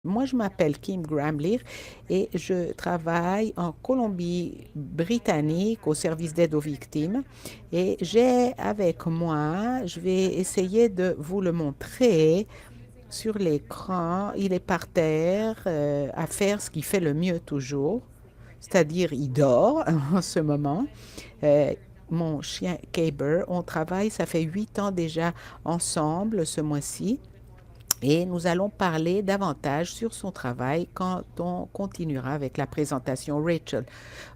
Moi, je m'appelle Kim Gramlich et je travaille en Colombie-Britannique au service d'aide aux victimes. Et j'ai avec moi, je vais essayer de vous le montrer sur l'écran. Il est par terre à faire ce qu'il fait le mieux toujours, c'est-à-dire il dort en ce moment. Euh, Mon chien Caber, on travaille, ça fait 8 ans déjà ensemble ce mois-ci. Et nous allons parler davantage sur son travail quand on continuera avec la présentation. Rachel.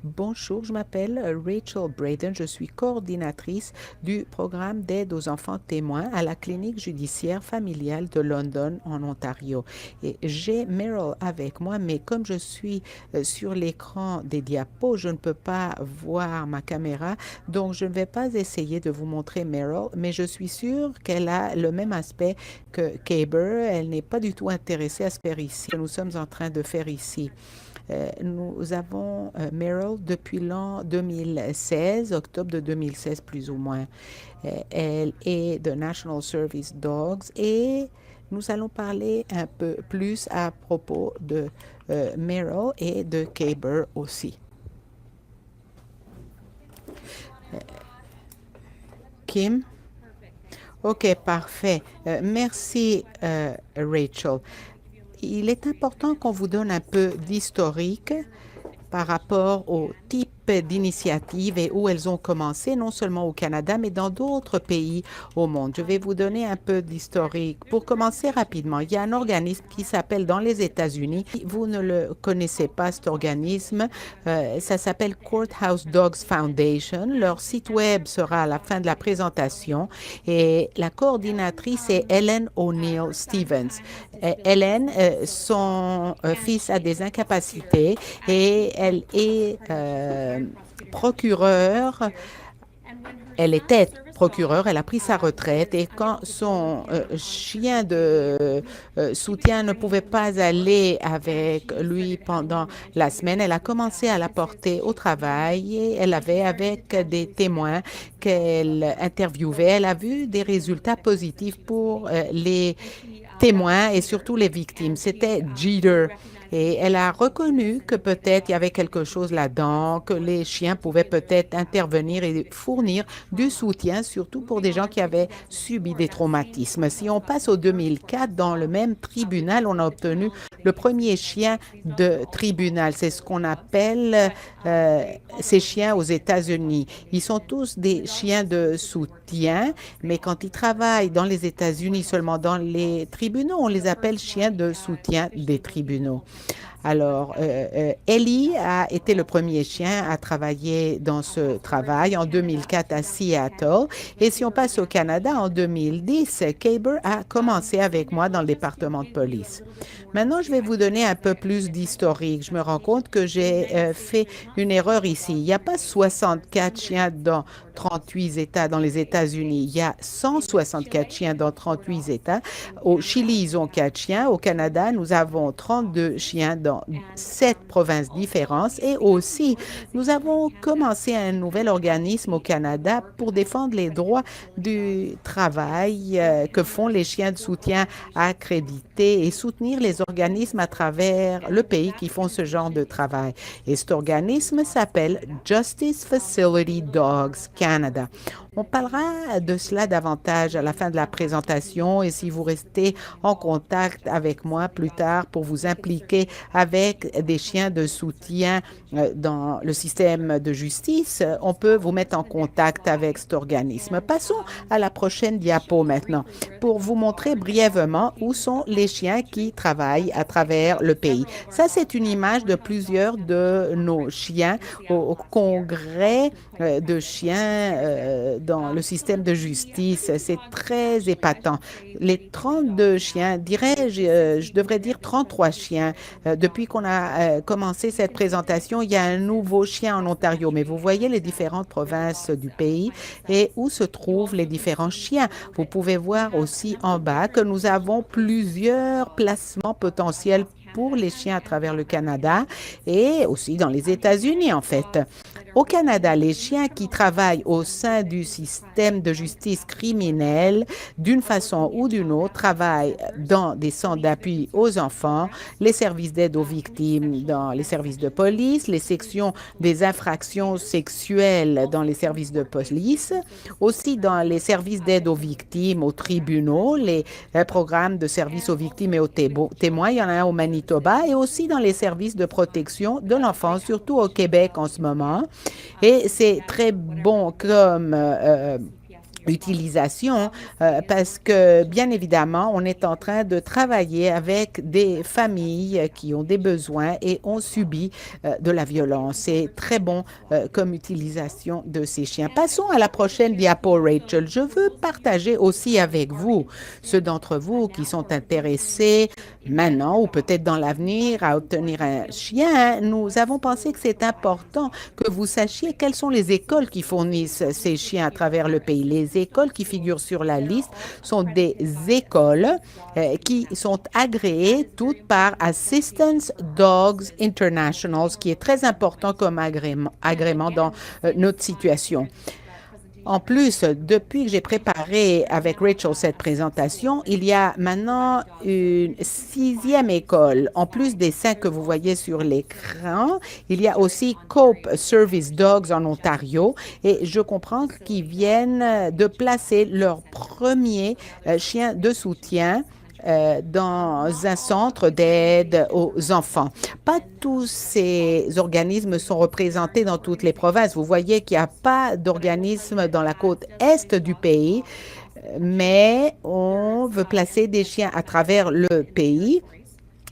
Bonjour, je m'appelle Rachel Braden. Je suis coordinatrice du programme d'aide aux enfants témoins à la clinique judiciaire familiale de London, en Ontario. Et j'ai Meryl avec moi, mais comme je suis sur l'écran des diapos, je ne peux pas voir ma caméra, donc je ne vais pas essayer de vous montrer Meryl, mais je suis sûre qu'elle a le même aspect que Caber. Elle n'est pas du tout intéressée à ce faire ici, que nous sommes en train de faire ici. Nous avons Meryl depuis l'an 2016, octobre de 2016 plus ou moins. Elle est de National Service Dogs et nous allons parler un peu plus à propos de Meryl et de Caber aussi. Kim? OK, parfait. Merci, Rachel. Il est important qu'on vous donne un peu d'historique par rapport au type d'initiatives et où elles ont commencé, non seulement au Canada, mais dans d'autres pays au monde. Je vais vous donner un peu d'historique. Pour commencer rapidement, il y a un organisme qui s'appelle dans les États-Unis. Vous ne le connaissez pas, cet organisme. Ça s'appelle Courthouse Dogs Foundation. Leur site web sera à la fin de la présentation et la coordinatrice est Ellen O'Neill Stevens. Hélène, son fils a des incapacités et elle est procureure. Elle était procureure, elle a pris sa retraite et quand son chien de soutien ne pouvait pas aller avec lui pendant la semaine, elle a commencé à la porter au travail et elle avait avec des témoins qu'elle interviewait. Elle a vu des résultats positifs pour les témoins et surtout les victimes. C'était Jeter. Et elle a reconnu que peut-être il y avait quelque chose là-dedans, que les chiens pouvaient peut-être intervenir et fournir du soutien, surtout pour des gens qui avaient subi des traumatismes. Si on passe au 2004, dans le même tribunal, on a obtenu le premier chien de tribunal. C'est ce qu'on appelle ces chiens aux États-Unis. Ils sont tous des chiens de soutien, mais quand ils travaillent dans les États-Unis, seulement dans les tribunaux, on les appelle chiens de soutien des tribunaux. Alors, Ellie a été le premier chien à travailler dans ce travail en 2004 à Seattle. Et si on passe au Canada, en 2010, Caber a commencé avec moi dans le département de police. Maintenant, je vais vous donner un peu plus d'historique. Je me rends compte que j'ai fait une erreur ici. Il n'y a pas 64 chiens dans 38 États dans les États-Unis. Il y a 164 chiens dans 38 États. Au Chili, ils ont 4 chiens. Au Canada, nous avons 32 chiens dans 7 provinces différentes. Et aussi, nous avons commencé un nouvel organisme au Canada pour défendre les droits du travail que font les chiens de soutien accrédités et soutenir les organismes à travers le pays qui font ce genre de travail. Et cet organisme s'appelle Justice Facility Dogs Canada. On parlera de cela davantage à la fin de la présentation et si vous restez en contact avec moi plus tard pour vous impliquer avec des chiens de soutien dans le système de justice, on peut vous mettre en contact avec cet organisme. Passons à la prochaine diapo maintenant pour vous montrer brièvement où sont les chiens qui travaillent à travers le pays. Ça, c'est une image de plusieurs de nos chiens au congrès de chiens dans le système de justice. C'est très épatant. Les 32 chiens, dirais-je, je devrais dire 33 chiens. Depuis qu'on a commencé cette présentation, il y a un nouveau chien en Ontario, mais vous voyez les différentes provinces du pays et où se trouvent les différents chiens. Vous pouvez voir aussi en bas que nous avons plusieurs placements potentiels pour les chiens à travers le Canada et aussi dans les États-Unis, en fait. Au Canada, les chiens qui travaillent au sein du système de justice criminelle, d'une façon ou d'une autre, travaillent dans des centres d'appui aux enfants, les services d'aide aux victimes dans les services de police, les sections des infractions sexuelles dans les services de police, aussi dans les services d'aide aux victimes, aux tribunaux, les programmes de services aux victimes et aux témoins. Il y en a un au Manitoba et aussi dans les services de protection de l'enfance, surtout au Québec en ce moment. Et c'est très bon comme utilisation parce que, bien évidemment, on est en train de travailler avec des familles qui ont des besoins et ont subi de la violence. C'est très bon comme utilisation de ces chiens. Passons à la prochaine diapo, Rachel. Je veux partager aussi avec vous, ceux d'entre vous qui sont intéressés maintenant ou peut-être dans l'avenir à obtenir un chien. Nous avons pensé que c'est important que vous sachiez quelles sont les écoles qui fournissent ces chiens à travers le pays. Les écoles qui figurent sur la liste sont des écoles qui sont agréées toutes par Assistance Dogs International, ce qui est très important comme agrément dans notre situation. En plus, depuis que j'ai préparé avec Rachel cette présentation, il y a maintenant une 6e école. En plus des 5 que vous voyez sur l'écran, il y a aussi Cope Service Dogs en Ontario et je comprends qu'ils viennent de placer leur premier chien de soutien dans un centre d'aide aux enfants. Pas tous ces organismes sont représentés dans toutes les provinces. Vous voyez qu'il n'y a pas d'organisme dans la côte est du pays, mais on veut placer des chiens à travers le pays,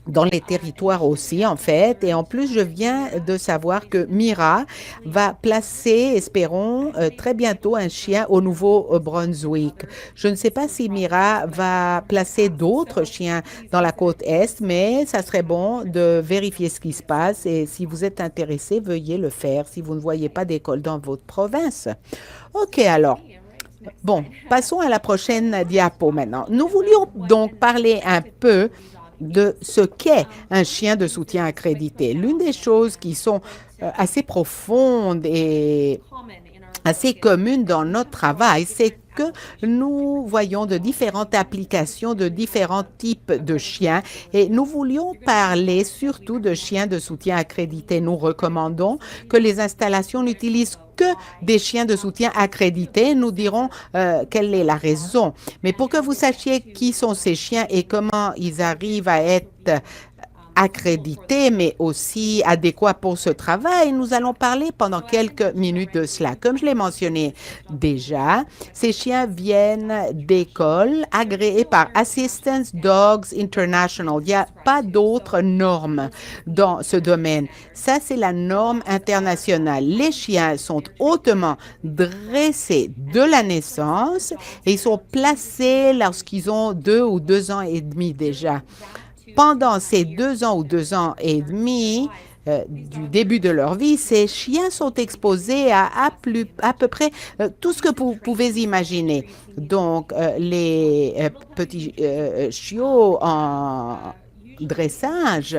dans les territoires aussi, en fait. Et en plus, je viens de savoir que Mira va placer, espérons, très bientôt un chien au Nouveau-Brunswick. Je ne sais pas si Mira va placer d'autres chiens dans la côte Est, mais ça serait bon de vérifier ce qui se passe. Et si vous êtes intéressé, veuillez le faire si vous ne voyez pas d'école dans votre province. OK, alors. Bon, passons à la prochaine diapo maintenant. Nous voulions donc parler un peu de ce qu'est un chien de soutien accrédité. L'une des choses qui sont assez profondes et assez communes dans notre travail, c'est que nous voyons de différentes applications de différents types de chiens et nous voulions parler surtout de chiens de soutien accrédités. Nous recommandons que les installations n'utilisent que des chiens de soutien accrédités. Nous dirons quelle est la raison. Mais pour que vous sachiez qui sont ces chiens et comment ils arrivent à être accrédités, mais aussi adéquats pour ce travail, nous allons parler pendant quelques minutes de cela. Comme je l'ai mentionné déjà, ces chiens viennent d'écoles agréées par Assistance Dogs International. Il n'y a pas d'autres normes dans ce domaine. Ça, c'est la norme internationale. Les chiens sont hautement dressés de la naissance et ils sont placés lorsqu'ils ont 2 ou 2 ans et demi déjà. Pendant ces 2 ans ou 2 ans et demi du début de leur vie, ces chiens sont exposés à peu près tout ce que vous pouvez imaginer. Donc, les petits chiots en dressage,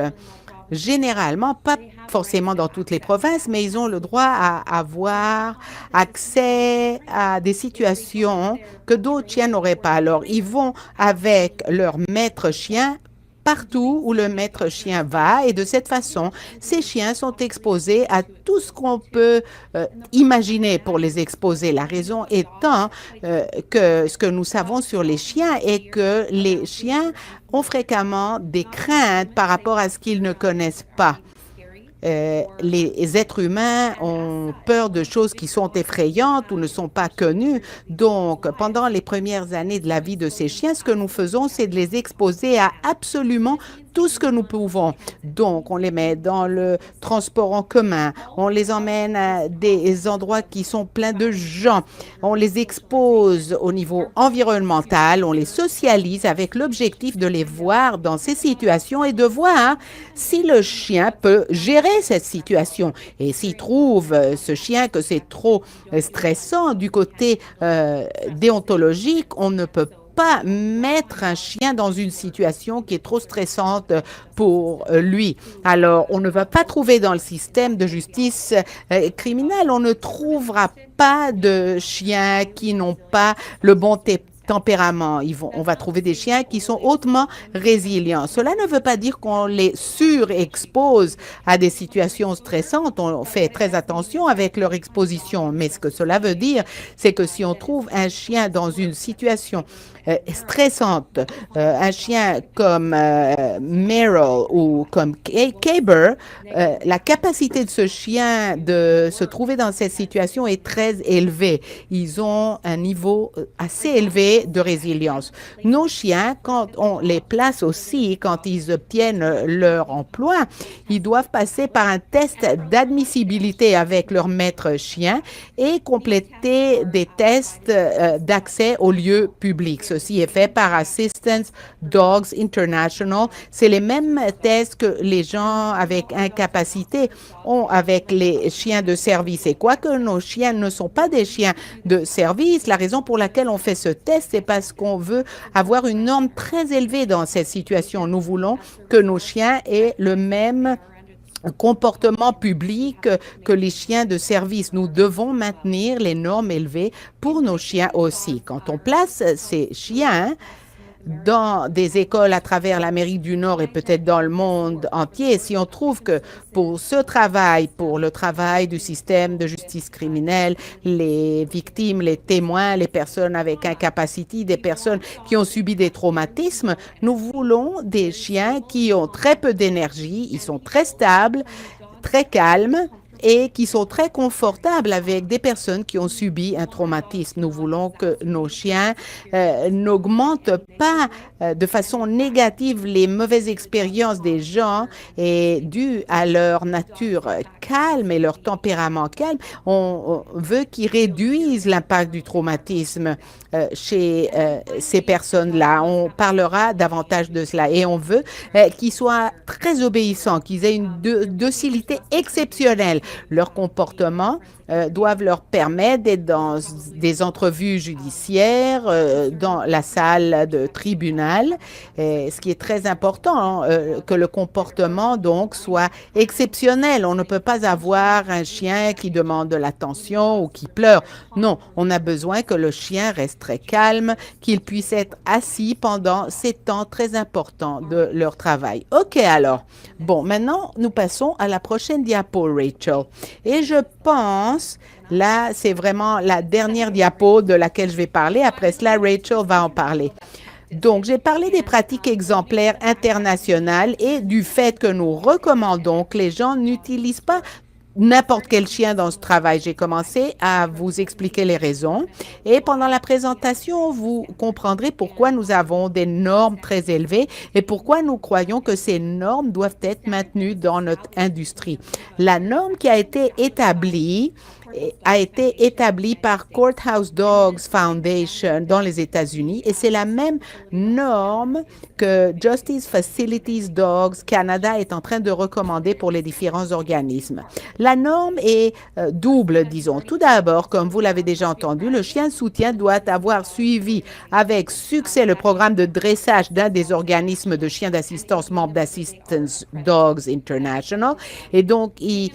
généralement, pas forcément dans toutes les provinces, mais ils ont le droit à avoir accès à des situations que d'autres chiens n'auraient pas. Alors, ils vont avec leur maître chien partout où le maître chien va et de cette façon, ces chiens sont exposés à tout ce qu'on peut imaginer pour les exposer. La raison étant que ce que nous savons sur les chiens est que les chiens ont fréquemment des craintes par rapport à ce qu'ils ne connaissent pas. Les êtres humains ont peur de choses qui sont effrayantes ou ne sont pas connues. Donc, pendant les premières années de la vie de ces chiens, ce que nous faisons, c'est de les exposer à absolument tout ce que nous pouvons. Donc, on les met dans le transport en commun, on les emmène à des endroits qui sont pleins de gens, on les expose au niveau environnemental, on les socialise avec l'objectif de les voir dans ces situations et de voir si le chien peut gérer cette situation. Et s'il trouve ce chien que c'est trop stressant du côté déontologique, on ne peut pas mettre un chien dans une situation qui est trop stressante pour lui. Alors, on ne va pas trouver dans le système de justice criminelle, on ne trouvera pas de chiens qui n'ont pas le bon tempérament. On va trouver des chiens qui sont hautement résilients. Cela ne veut pas dire qu'on les surexpose à des situations stressantes. On fait très attention avec leur exposition. Mais ce que cela veut dire, c'est que si on trouve un chien dans une situation stressante, un chien comme Merrill ou comme Caber, la capacité de ce chien de se trouver dans cette situation est très élevée. Ils ont un niveau assez élevé de résilience. Nos chiens, quand on les place aussi, quand ils obtiennent leur emploi, ils doivent passer par un test d'admissibilité avec leur maître chien et compléter des tests d'accès aux lieux publics. Ceci est fait par Assistance Dogs International. C'est les mêmes tests que les gens avec incapacité ont avec les chiens de service. Et quoique nos chiens ne sont pas des chiens de service, la raison pour laquelle on fait ce test, c'est parce qu'on veut avoir une norme très élevée dans cette situation. Nous voulons que nos chiens aient le même comportement public que les chiens de service. Nous devons maintenir les normes élevées pour nos chiens aussi. Quand on place ces chiens dans des écoles à travers l'Amérique du Nord et peut-être dans le monde entier, si on trouve que pour ce travail, pour le travail du système de justice criminelle, les victimes, les témoins, les personnes avec incapacité, des personnes qui ont subi des traumatismes, nous voulons des chiens qui ont très peu d'énergie, ils sont très stables, très calmes et qui sont très confortables avec des personnes qui ont subi un traumatisme. Nous voulons que nos chiens n'augmentent pas de façon négative les mauvaises expériences des gens et dues à leur nature calme et leur tempérament calme. On veut qu'ils réduisent l'impact du traumatisme chez ces personnes-là. On parlera davantage de cela et on veut qu'ils soient très obéissants, qu'ils aient une docilité exceptionnelle. Leurs comportements doivent leur permettre d'être dans des entrevues judiciaires, dans la salle de tribunal, ce qui est très important, que le comportement donc soit exceptionnel. On ne peut pas avoir un chien qui demande de l'attention ou qui pleure. Non, on a besoin que le chien reste très calme, qu'il puisse être assis pendant ces temps très importants de leur travail. OK, alors. Bon, maintenant, nous passons à la prochaine diapo, Rachel. Et je pense, là, c'est vraiment la dernière diapo de laquelle je vais parler. Après cela, Rachel va en parler. Donc, j'ai parlé des pratiques exemplaires internationales et du fait que nous recommandons que les gens n'utilisent pas n'importe quel chien dans ce travail. J'ai commencé à vous expliquer les raisons et pendant la présentation, vous comprendrez pourquoi nous avons des normes très élevées et pourquoi nous croyons que ces normes doivent être maintenues dans notre industrie. La norme qui a été établie par Courthouse Dogs Foundation dans les États-Unis et c'est la même norme que Justice Facilities Dogs Canada est en train de recommander pour les différents organismes. La norme est double, disons. Tout d'abord, comme vous l'avez déjà entendu, le chien de soutien doit avoir suivi avec succès le programme de dressage d'un des organismes de chiens d'assistance membres d'Assistance Dogs International. Et donc, ils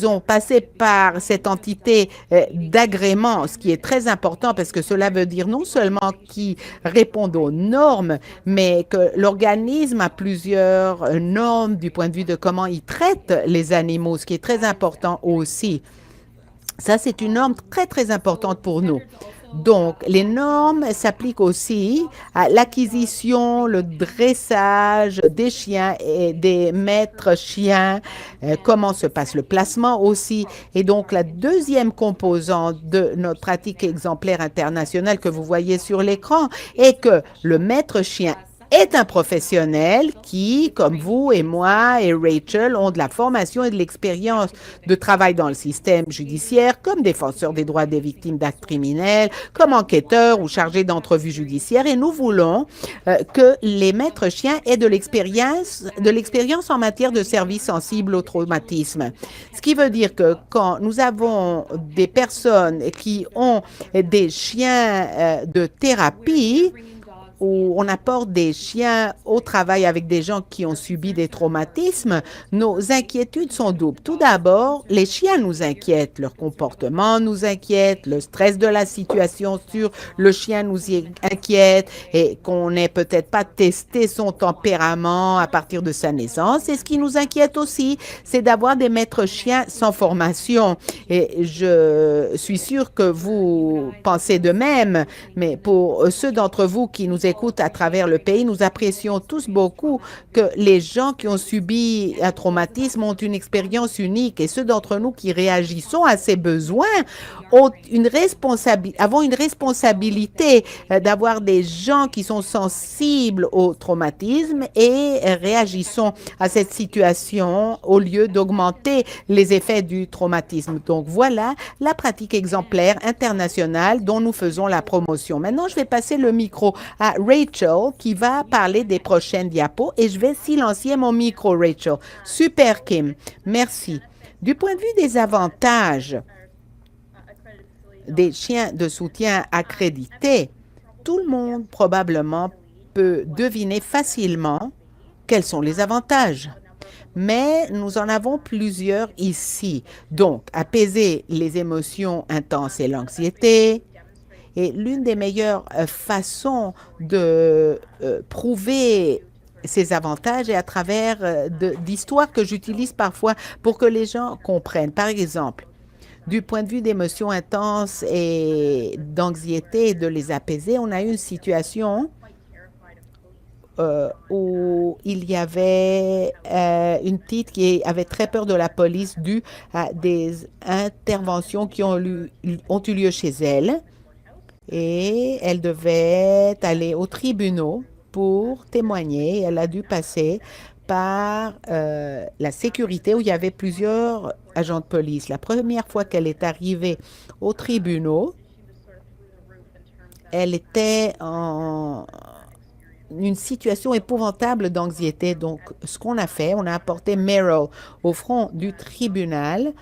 ont passé par cette entité d'agrément, ce qui est très important parce que cela veut dire non seulement qu'ils répondent aux normes, mais que l'organisme a plusieurs normes du point de vue de comment il traite les animaux, ce qui est très important aussi. Ça, c'est une norme très, très importante pour nous. Donc, les normes s'appliquent aussi à l'acquisition, le dressage des chiens et des maîtres chiens, comment se passe le placement aussi. Et donc, la deuxième composante de notre pratique exemplaire internationale que vous voyez sur l'écran est que le maître chien est un professionnel qui, comme vous et moi et Rachel, ont de la formation et de l'expérience de travail dans le système judiciaire comme défenseur des droits des victimes d'actes criminels, comme enquêteur ou chargé d'entrevues judiciaires. Et nous voulons que les maîtres chiens aient de l'expérience en matière de services sensibles au traumatisme. Ce qui veut dire que quand nous avons des personnes qui ont des chiens de thérapie, où on apporte des chiens au travail avec des gens qui ont subi des traumatismes, nos inquiétudes sont doubles. Tout d'abord, les chiens nous inquiètent, leur comportement nous inquiète, le stress de la situation sur le chien nous inquiète et qu'on n'ait peut-être pas testé son tempérament à partir de sa naissance. Et ce qui nous inquiète aussi, c'est d'avoir des maîtres chiens sans formation. Et je suis sûre que vous pensez de même, mais pour ceux d'entre vous qui nous écoutent à travers le pays, nous apprécions tous beaucoup que les gens qui ont subi un traumatisme ont une expérience unique et ceux d'entre nous qui réagissons à ces besoins avons une responsabilité d'avoir des gens qui sont sensibles au traumatisme et réagissons à cette situation au lieu d'augmenter les effets du traumatisme. Donc voilà la pratique exemplaire internationale dont nous faisons la promotion. Maintenant, je vais passer le micro à Rachel qui va parler des prochaines diapos et je vais silencier mon micro, Rachel. Super, Kim. Merci. Du point de vue des avantages des chiens de soutien accrédités, tout le monde probablement peut deviner facilement quels sont les avantages. Mais nous en avons plusieurs ici. Donc, apaiser les émotions intenses et l'anxiété. Et l'une des meilleures façons de prouver ces avantages est à travers d'histoires que j'utilise parfois pour que les gens comprennent. Par exemple, du point de vue d'émotions intenses et d'anxiété et de les apaiser, on a eu une situation où il y avait une petite qui avait très peur de la police due à des interventions qui ont eu lieu chez elle. Et elle devait aller aux tribunaux pour témoigner. Elle a dû passer par la sécurité où il y avait plusieurs agents de police. La première fois qu'elle est arrivée aux tribunaux, elle était en une situation épouvantable d'anxiété. Donc, ce qu'on a fait, on a apporté Meryl au front du tribunal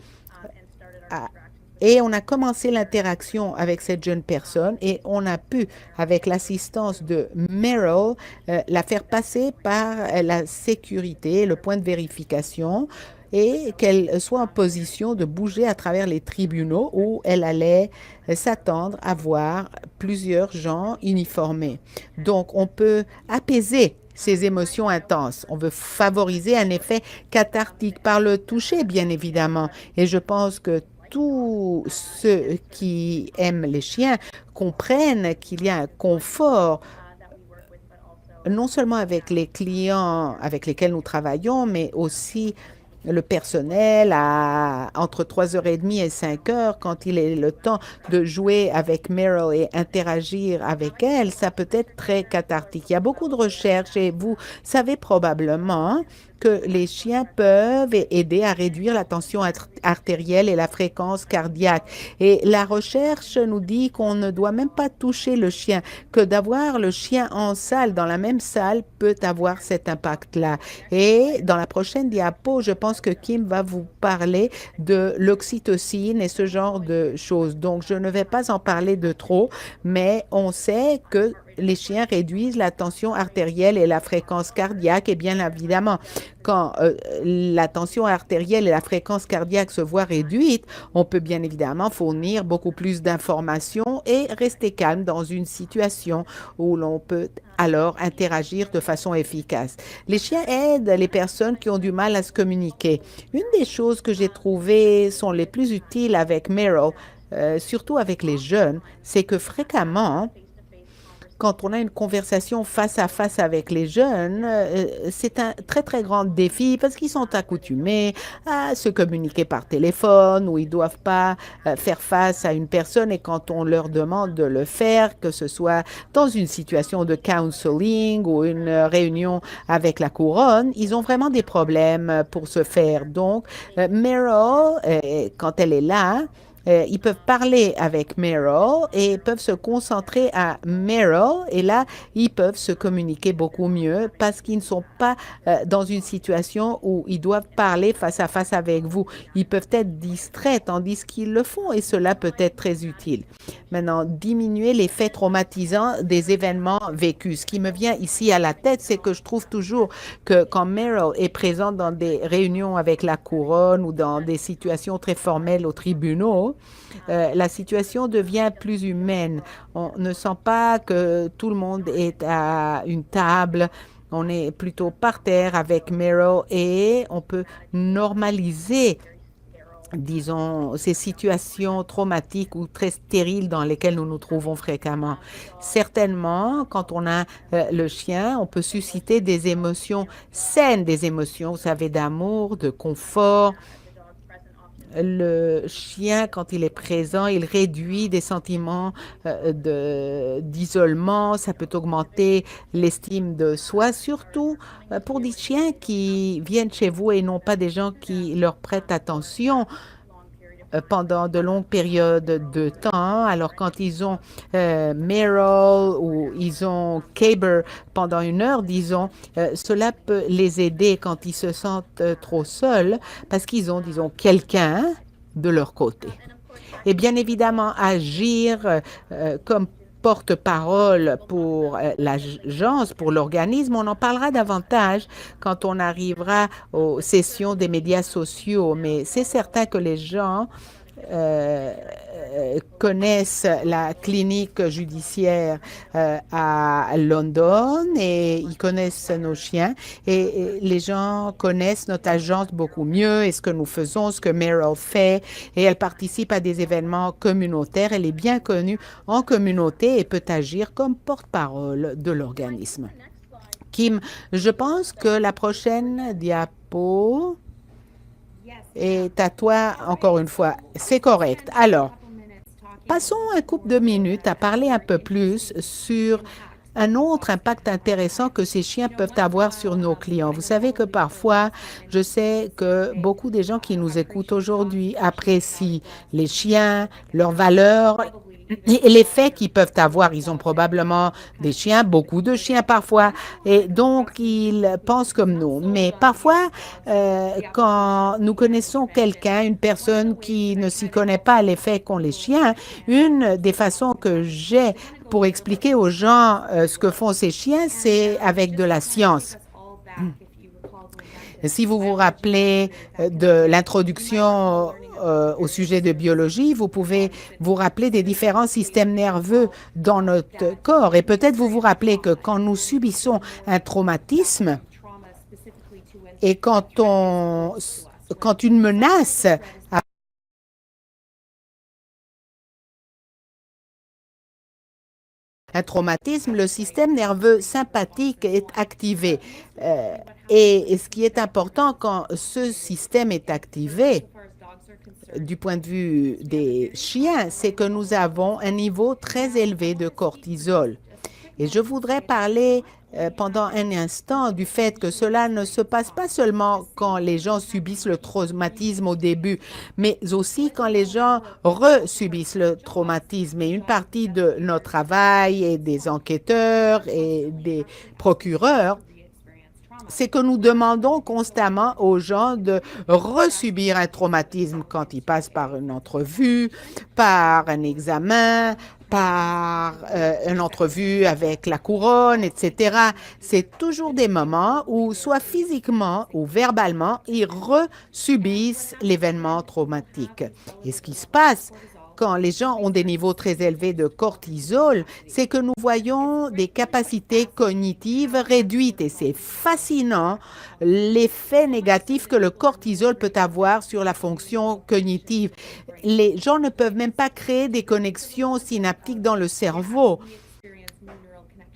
et on a commencé l'interaction avec cette jeune personne et on a pu, avec l'assistance de Meryl, la faire passer par la sécurité, le point de vérification et qu'elle soit en position de bouger à travers les tribunaux où elle allait s'attendre à voir plusieurs gens uniformés. Donc, on peut apaiser ces émotions intenses. On veut favoriser un effet cathartique par le toucher, bien évidemment. Et je pense que tous ceux qui aiment les chiens comprennent qu'il y a un confort non seulement avec les clients avec lesquels nous travaillons, mais aussi le personnel entre 3h30 et 5h, quand il est le temps de jouer avec Meryl et interagir avec elle, ça peut être très cathartique. Il y a beaucoup de recherches et vous savez probablement que les chiens peuvent aider à réduire la tension artérielle et la fréquence cardiaque. Et la recherche nous dit qu'on ne doit même pas toucher le chien, que d'avoir le chien en salle, dans la même salle, peut avoir cet impact-là. Et dans la prochaine diapo, je pense que Kim va vous parler de l'oxytocine et ce genre de choses. Donc, je ne vais pas en parler de trop, mais on sait que les chiens réduisent la tension artérielle et la fréquence cardiaque. Et bien évidemment, quand la tension artérielle et la fréquence cardiaque se voient réduites, on peut bien évidemment fournir beaucoup plus d'informations et rester calme dans une situation où l'on peut alors interagir de façon efficace. Les chiens aident les personnes qui ont du mal à se communiquer. Une des choses que j'ai trouvées sont les plus utiles avec Meryl, surtout avec les jeunes, c'est que fréquemment, quand on a une conversation face à face avec les jeunes, c'est un très, très grand défi parce qu'ils sont accoutumés à se communiquer par téléphone ou ils ne doivent pas faire face à une personne et quand on leur demande de le faire, que ce soit dans une situation de counseling ou une réunion avec la couronne, ils ont vraiment des problèmes pour se faire. Donc, Meryl, quand elle est là, ils peuvent parler avec Meryl et peuvent se concentrer à Meryl et là, ils peuvent se communiquer beaucoup mieux parce qu'ils ne sont pas dans une situation où ils doivent parler face à face avec vous. Ils peuvent être distraits tandis qu'ils le font et cela peut être très utile. Maintenant, diminuer l'effet traumatisant des événements vécus. Ce qui me vient ici à la tête, c'est que je trouve toujours que quand Meryl est présente dans des réunions avec la couronne ou dans des situations très formelles aux tribunaux, la situation devient plus humaine. On ne sent pas que tout le monde est à une table. On est plutôt par terre avec Meryl et on peut normaliser, disons, ces situations traumatiques ou très stériles dans lesquelles nous nous trouvons fréquemment. Certainement, quand on a le chien, on peut susciter des émotions saines, des émotions, vous savez, d'amour, de confort. Le chien, quand il est présent, il réduit des sentiments d'isolement. Ça peut augmenter l'estime de soi, surtout pour des chiens qui viennent chez vous et non pas des gens qui leur prêtent attention pendant de longues périodes de temps. Alors, quand ils ont Meryl ou ils ont Caber pendant 1 heure, disons, cela peut les aider quand ils se sentent trop seuls parce qu'ils ont, disons, quelqu'un de leur côté. Et bien évidemment, agir comme porte-parole pour l'agence, pour l'organisme. On en parlera davantage quand on arrivera aux sessions des médias sociaux, mais c'est certain que les gens connaissent la clinique judiciaire à London et ils connaissent nos chiens et les gens connaissent notre agence beaucoup mieux et ce que nous faisons, ce que Meryl fait et elle participe à des événements communautaires. Elle est bien connue en communauté et peut agir comme porte-parole de l'organisme. Kim, je pense que la prochaine diapo est à toi encore une fois. C'est correct. Alors, passons un couple de minutes à parler un peu plus sur un autre impact intéressant que ces chiens peuvent avoir sur nos clients. Vous savez que parfois, je sais que beaucoup des gens qui nous écoutent aujourd'hui apprécient les chiens, leurs valeurs et l'effet qu'ils peuvent avoir. Ils ont probablement des chiens, beaucoup de chiens parfois, et donc ils pensent comme nous. Mais parfois, quand nous connaissons quelqu'un, une personne qui ne s'y connaît pas à l'effet qu'ont les chiens, une des façons que j'ai pour expliquer aux gens ce que font ces chiens, c'est avec de la science. Si vous vous rappelez de l'introduction au sujet de biologie, vous pouvez vous rappeler des différents systèmes nerveux dans notre corps. Et peut-être vous vous rappelez que quand nous subissons un traumatisme et quand une menace un traumatisme, le système nerveux sympathique est activé. Et ce qui est important quand ce système est activé, du point de vue des chiens, c'est que nous avons un niveau très élevé de cortisol. Et je voudrais parler pendant un instant du fait que cela ne se passe pas seulement quand les gens subissent le traumatisme au début, mais aussi quand les gens resubissent le traumatisme. Et une partie de notre travail et des enquêteurs et des procureurs, c'est que nous demandons constamment aux gens de resubir un traumatisme quand ils passent par une entrevue, par un examen, par une entrevue avec la couronne, etc. C'est toujours des moments où, soit physiquement ou verbalement, ils resubissent l'événement traumatique. Et ce qui se passe quand les gens ont des niveaux très élevés de cortisol, c'est que nous voyons des capacités cognitives réduites et c'est fascinant l'effet négatif que le cortisol peut avoir sur la fonction cognitive. Les gens ne peuvent même pas créer des connexions synaptiques dans le cerveau.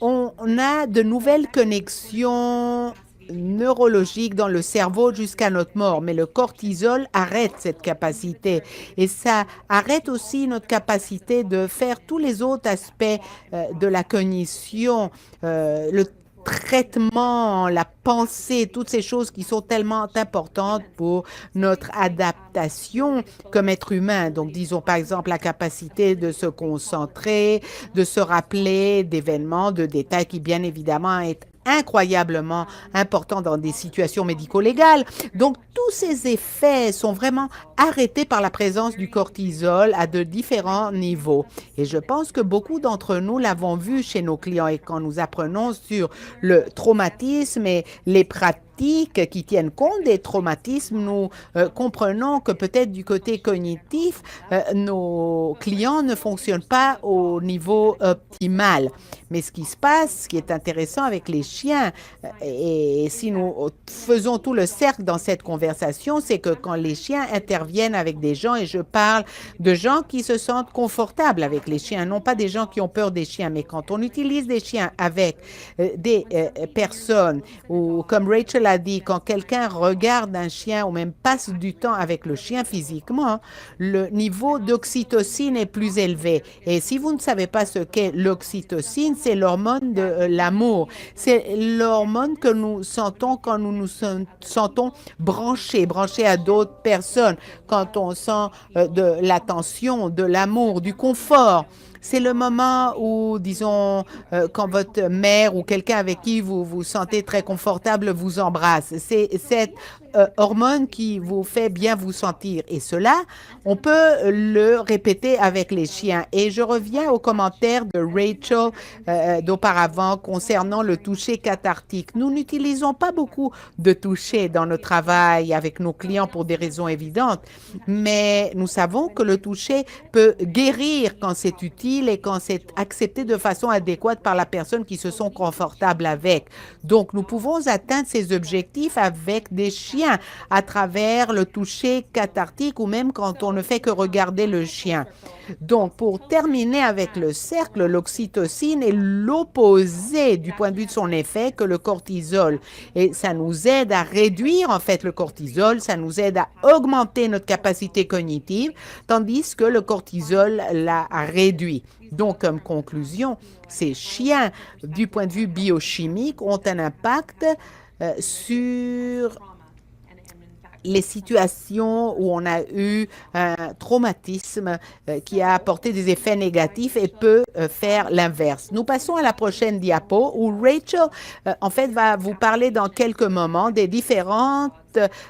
on a de nouvelles connexions neurologiques dans le cerveau jusqu'à notre mort, mais le cortisol arrête cette capacité et ça arrête aussi notre capacité de faire tous les autres aspects de la cognition, le traitement, la pensée, toutes ces choses qui sont tellement importantes pour notre adaptation comme être humain. Donc, disons par exemple la capacité de se concentrer, de se rappeler d'événements, de détails qui bien évidemment est incroyablement important dans des situations médico-légales. Donc, tous ces effets sont vraiment arrêtés par la présence du cortisol à de différents niveaux. Et je pense que beaucoup d'entre nous l'avons vu chez nos clients et quand nous apprenons sur le traumatisme et les pratiques qui tiennent compte des traumatismes, nous comprenons que peut-être du côté cognitif, nos clients ne fonctionnent pas au niveau optimal. Mais ce qui se passe, ce qui est intéressant avec les chiens, et si nous faisons tout le cercle dans cette conversation, c'est que quand les chiens interviennent avec des gens, et je parle de gens qui se sentent confortables avec les chiens, non pas des gens qui ont peur des chiens, mais quand on utilise des chiens avec des personnes, ou comme Rachel a dit, quand quelqu'un regarde un chien ou même passe du temps avec le chien physiquement, le niveau d'oxytocine est plus élevé. Et si vous ne savez pas ce qu'est l'oxytocine, c'est l'hormone de l'amour. C'est l'hormone que nous sentons quand nous nous sentons branchés à d'autres personnes, quand on sent de l'attention, de l'amour, du confort. C'est le moment où, disons, quand votre mère ou quelqu'un avec qui vous vous sentez très confortable vous embrasse. C'est cette hormone qui vous fait bien vous sentir. Et cela, on peut le répéter avec les chiens. Et je reviens aux commentaires de Rachel d'auparavant concernant le toucher cathartique. Nous n'utilisons pas beaucoup de toucher dans notre travail avec nos clients pour des raisons évidentes, mais nous savons que le toucher peut guérir quand c'est utile et quand c'est accepté de façon adéquate par la personne qui se sent confortable avec. Donc, nous pouvons atteindre ces objectifs avec des chiens à travers le toucher cathartique ou même quand on ne fait que regarder le chien. Donc, pour terminer avec le cercle, l'oxytocine est l'opposé du point de vue de son effet que le cortisol. Et ça nous aide à réduire en fait le cortisol, ça nous aide à augmenter notre capacité cognitive, tandis que le cortisol l'a réduit. Donc, comme conclusion, ces chiens, du point de vue biochimique, ont un impact sur les situations où on a eu un traumatisme qui a apporté des effets négatifs et peut faire l'inverse. Nous passons à la prochaine diapo où Rachel, en fait, va vous parler dans quelques moments des différentes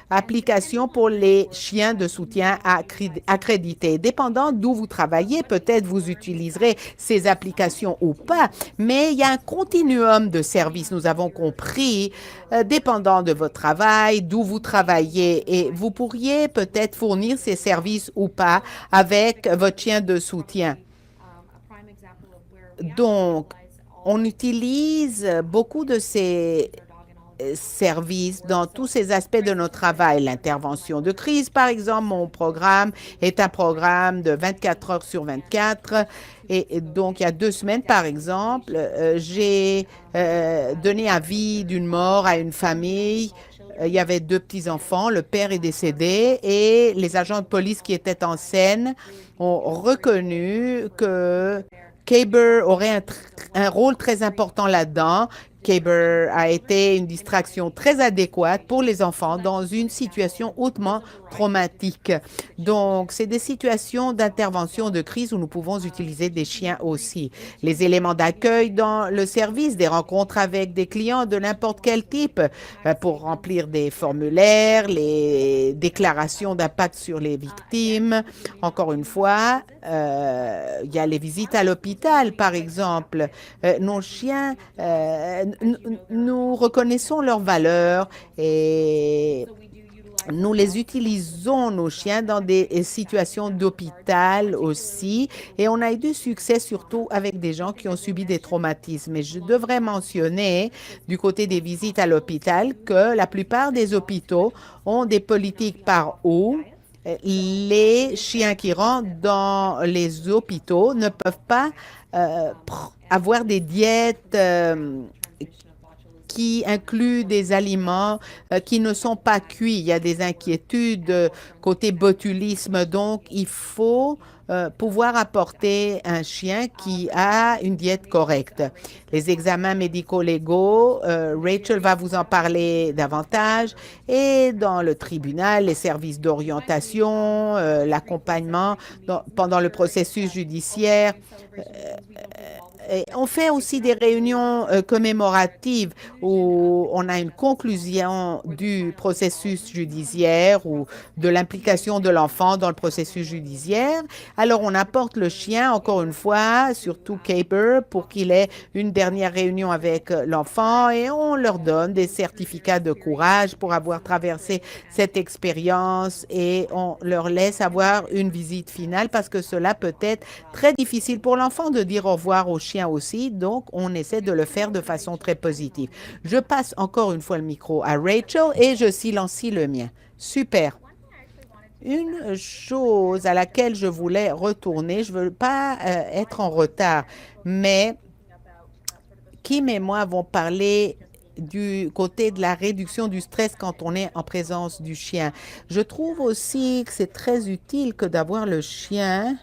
applications pour les chiens de soutien accrédités. Dépendant d'où vous travaillez, peut-être vous utiliserez ces applications ou pas, mais il y a un continuum de services, nous avons compris, dépendant de votre travail, d'où vous travaillez, et vous pourriez peut-être fournir ces services ou pas avec votre chien de soutien. Donc, on utilise beaucoup de ces services dans tous ces aspects de notre travail. L'intervention de crise, par exemple, mon programme est un programme de 24 heures sur 24. Et donc, il y a 2 semaines, par exemple, j'ai donné avis d'une mort à une famille. Il y avait 2 petits-enfants, le père est décédé et les agents de police qui étaient en scène ont reconnu que Caber aurait un rôle très important là-dedans. Caber a été une distraction très adéquate pour les enfants dans une situation hautement traumatique. Donc, c'est des situations d'intervention de crise où nous pouvons utiliser des chiens aussi. Les éléments d'accueil dans le service, des rencontres avec des clients de n'importe quel type pour remplir des formulaires, les déclarations d'impact sur les victimes. Encore une fois, il y a les visites à l'hôpital, par exemple. Nos chiens, nous reconnaissons leurs valeurs et nous les utilisons, nos chiens, dans des situations d'hôpital aussi. Et on a eu du succès surtout avec des gens qui ont subi des traumatismes. Et je devrais mentionner du côté des visites à l'hôpital que la plupart des hôpitaux ont des politiques par où les chiens qui rentrent dans les hôpitaux ne peuvent pas avoir des diètes qui incluent des aliments qui ne sont pas cuits. Il y a des inquiétudes côté botulisme, donc il faut pouvoir apporter un chien qui a une diète correcte. Les examens médico-légaux, Rachel va vous en parler davantage, et dans le tribunal, les services d'orientation, l'accompagnement pendant le processus judiciaire. Et on fait aussi des réunions commémoratives où on a une conclusion du processus judiciaire ou de l'implication de l'enfant dans le processus judiciaire. Alors, on apporte le chien, encore une fois, surtout Caper, pour qu'il ait une dernière réunion avec l'enfant, et on leur donne des certificats de courage pour avoir traversé cette expérience, et on leur laisse avoir une visite finale parce que cela peut être très difficile pour l'enfant de dire au revoir au chien aussi, donc on essaie de le faire de façon très positive. Je passe encore une fois le micro à Rachel et je silencie le mien. Super. Une chose à laquelle je voulais retourner, je ne veux pas être en retard, mais Kim et moi avons parlé du côté de la réduction du stress quand on est en présence du chien. Je trouve aussi que c'est très utile que d'avoir le chien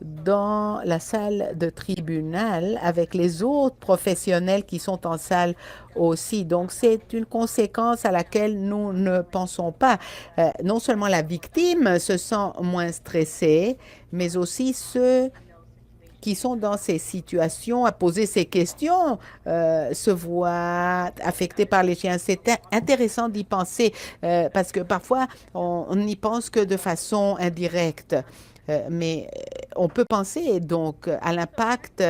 dans la salle de tribunal avec les autres professionnels qui sont en salle aussi. Donc, c'est une conséquence à laquelle nous ne pensons pas. Non seulement la victime se sent moins stressée, mais aussi ceux qui sont dans ces situations à poser ces questions se voient affectés par les chiens. C'est intéressant d'y penser parce que parfois, on n'y pense que de façon indirecte. Mais on peut penser donc à l'impact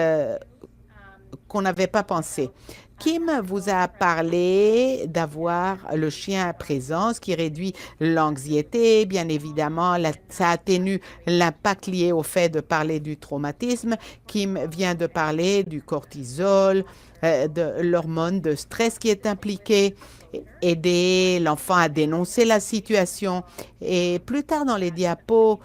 qu'on n'avait pas pensé. Kim vous a parlé d'avoir le chien à présence qui réduit l'anxiété. Bien évidemment, ça atténue l'impact lié au fait de parler du traumatisme. Kim vient de parler du cortisol, de l'hormone de stress qui est impliquée, aider l'enfant à dénoncer la situation. Et plus tard dans les diapos,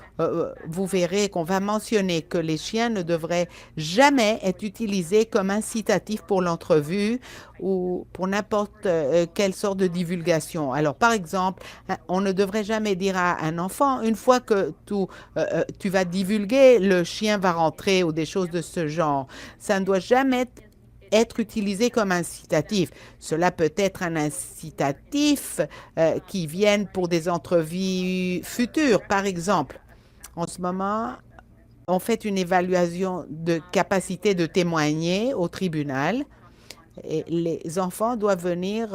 vous verrez qu'on va mentionner que les chiens ne devraient jamais être utilisés comme incitatifs pour l'entrevue ou pour n'importe quelle sorte de divulgation. Alors, par exemple, on ne devrait jamais dire à un enfant, une fois que tu vas divulguer, le chien va rentrer ou des choses de ce genre. Ça ne doit jamais être utilisé comme incitatif. Cela peut être un incitatif qui vienne pour des entrevues futures, par exemple. En ce moment, on fait une évaluation de capacité de témoigner au tribunal. Et les enfants doivent venir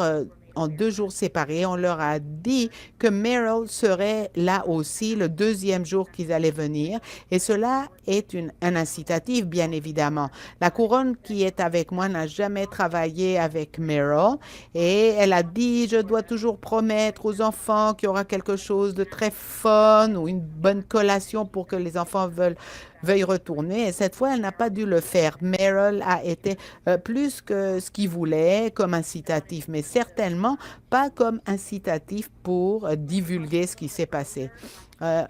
en 2 jours séparés. On leur a dit que Meryl serait là aussi le deuxième jour qu'ils allaient venir. Et cela est un incitatif, bien évidemment. La couronne qui est avec moi n'a jamais travaillé avec Meryl. Et elle a dit, je dois toujours promettre aux enfants qu'il y aura quelque chose de très fun ou une bonne collation pour que les enfants veuille retourner. Et cette fois, elle n'a pas dû le faire. Meryl a été plus que ce qu'il voulait comme incitatif, mais certainement pas comme incitatif pour divulguer ce qui s'est passé.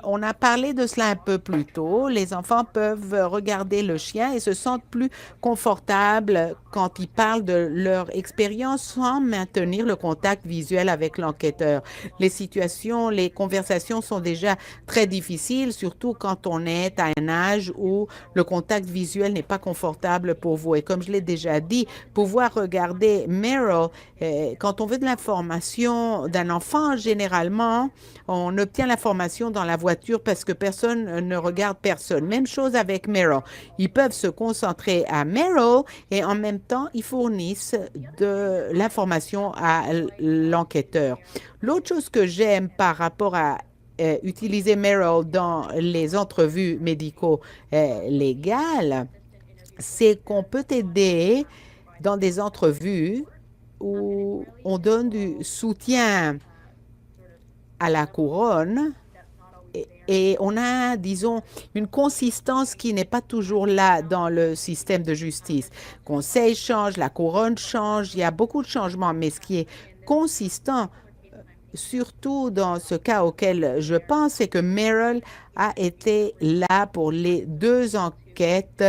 On a parlé de cela un peu plus tôt. Les enfants peuvent regarder le chien et se sentent plus confortables quand ils parlent de leur expérience sans maintenir le contact visuel avec l'enquêteur. Les conversations sont déjà très difficiles, surtout quand on est à un âge où le contact visuel n'est pas confortable pour vous. Et comme je l'ai déjà dit, pouvoir regarder Meryl, quand on veut de l'information d'un enfant, généralement, on obtient l'information dans la voiture parce que personne ne regarde personne. Même chose avec Meryl. Ils peuvent se concentrer à Meryl et en même temps, ils fournissent de l'information à l'enquêteur. L'autre chose que j'aime par rapport à utiliser Meryl dans les entrevues médico-légales, c'est qu'on peut aider dans des entrevues où on donne du soutien à la couronne et on a, disons, une consistance qui n'est pas toujours là dans le système de justice. Le conseil change, la couronne change, il y a beaucoup de changements, mais ce qui est consistant, surtout dans ce cas auquel je pense, c'est que Meryl a été là pour les deux enquêtes